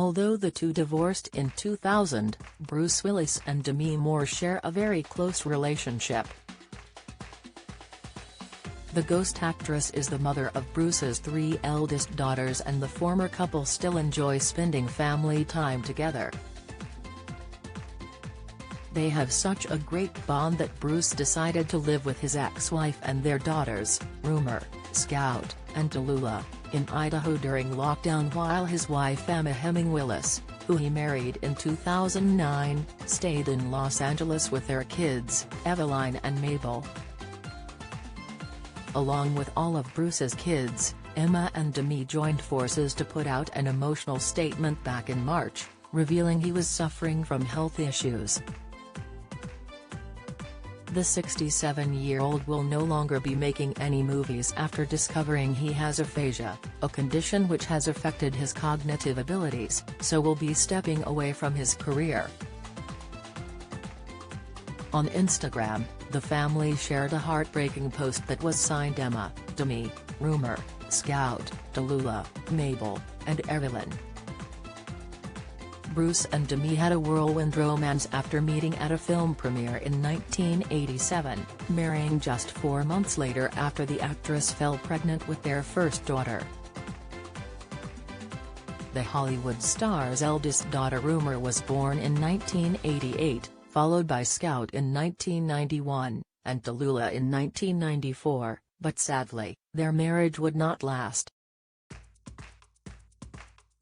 Although the two divorced in 2000, Bruce Willis and Demi Moore share a very close relationship. The ghost actress is the mother of Bruce's three eldest daughters, and the former couple still enjoy spending family time together. They have such a great bond that Bruce decided to live with his ex-wife and their daughters, Rumor, Scout, and Tallulah, in Idaho during lockdown, while his wife Emma Willis, who he married in 2009, stayed in Los Angeles with their kids, Eveline and Mabel. Along with all of Bruce's kids, Emma and Demi joined forces to put out an emotional statement back in March, revealing he was suffering from health issues. The 67-year-old will no longer be making any movies after discovering he has aphasia, a condition which has affected his cognitive abilities, so will be stepping away from his career. On Instagram, the family shared a heartbreaking post that was signed Emma, Demi, Rumor, Scout, Tallulah, Mabel, and Evelyn. Bruce and Demi had a whirlwind romance after meeting at a film premiere in 1987, marrying just 4 months later after the actress fell pregnant with their first daughter. The Hollywood star's eldest daughter Rumor was born in 1988, followed by Scout in 1991, and Tallulah in 1994, but sadly, their marriage would not last.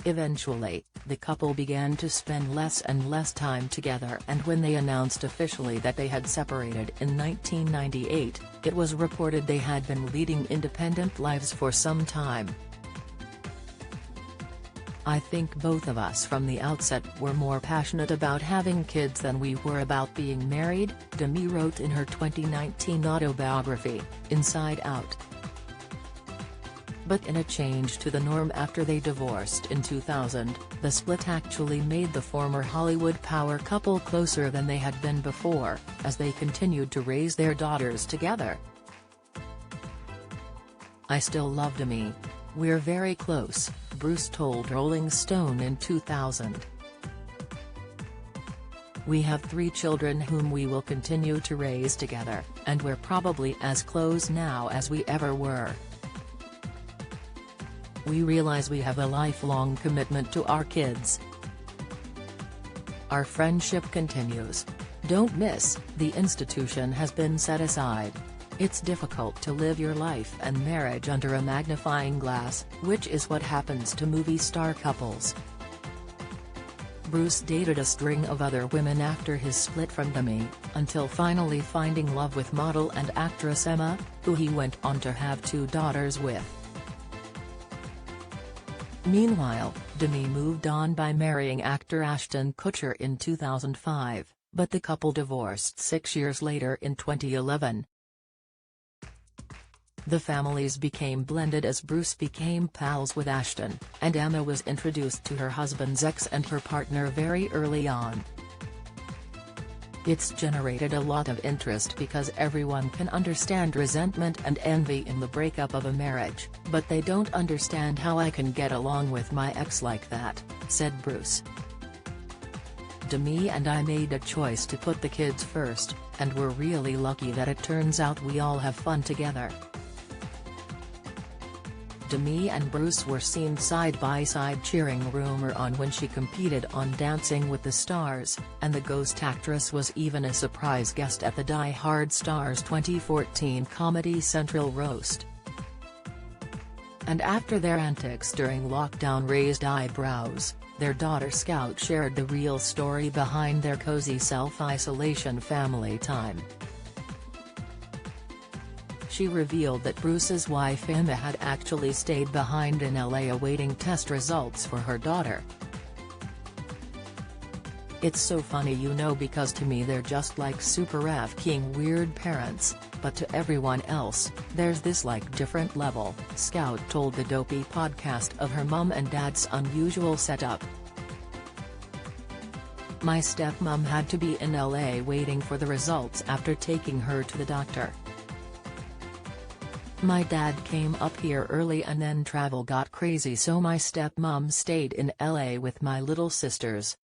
Eventually, the couple began to spend less and less time together, and when they announced officially that they had separated in 1998, it was reported they had been leading independent lives for some time. "I think both of us from the outset were more passionate about having kids than we were about being married," Demi wrote in her 2019 autobiography, Inside Out. But in a change to the norm after they divorced in 2000, the split actually made the former Hollywood power couple closer than they had been before, as they continued to raise their daughters together. "I still love Demi. We're very close," Bruce told Rolling Stone in 2000. "We have 3 children whom we will continue to raise together, and we're probably as close now as we ever were. We realize we have a lifelong commitment to our kids. Our friendship continues. Don't miss, the institution has been set aside. It's difficult to live your life and marriage under a magnifying glass, which is what happens to movie star couples." Bruce dated a string of other women after his split from Demi, until finally finding love with model and actress Emma, who he went on to have 2 daughters with. Meanwhile, Demi moved on by marrying actor Ashton Kutcher in 2005, but the couple divorced 6 years later in 2011. The families became blended as Bruce became pals with Ashton, and Emma was introduced to her husband's ex and her partner very early on. It's generated a lot of interest because everyone can understand resentment and envy in the breakup of a marriage, but they don't understand how I can get along with my ex like that," said Bruce. "Demi and I made a choice to put the kids first, and we're really lucky that it turns out we all have fun together." Demi and Bruce were seen side-by-side cheering Rumor on when she competed on Dancing with the Stars, and the ghost actress was even a surprise guest at the Die Hard Stars 2014 Comedy Central roast. And after their antics during lockdown raised eyebrows, their daughter Scout shared the real story behind their cozy self-isolation family time. She revealed that Bruce's wife Emma had actually stayed behind in LA awaiting test results for her daughter. "It's so funny, you know, because to me they're just like super f***ing weird parents, but to everyone else, there's this like different level," Scout told the Dopey podcast of her mum and dad's unusual setup. "My stepmom had to be in LA waiting for the results after taking her to the doctor. My dad came up here early and then travel got crazy, so my stepmom stayed in LA with my little sisters.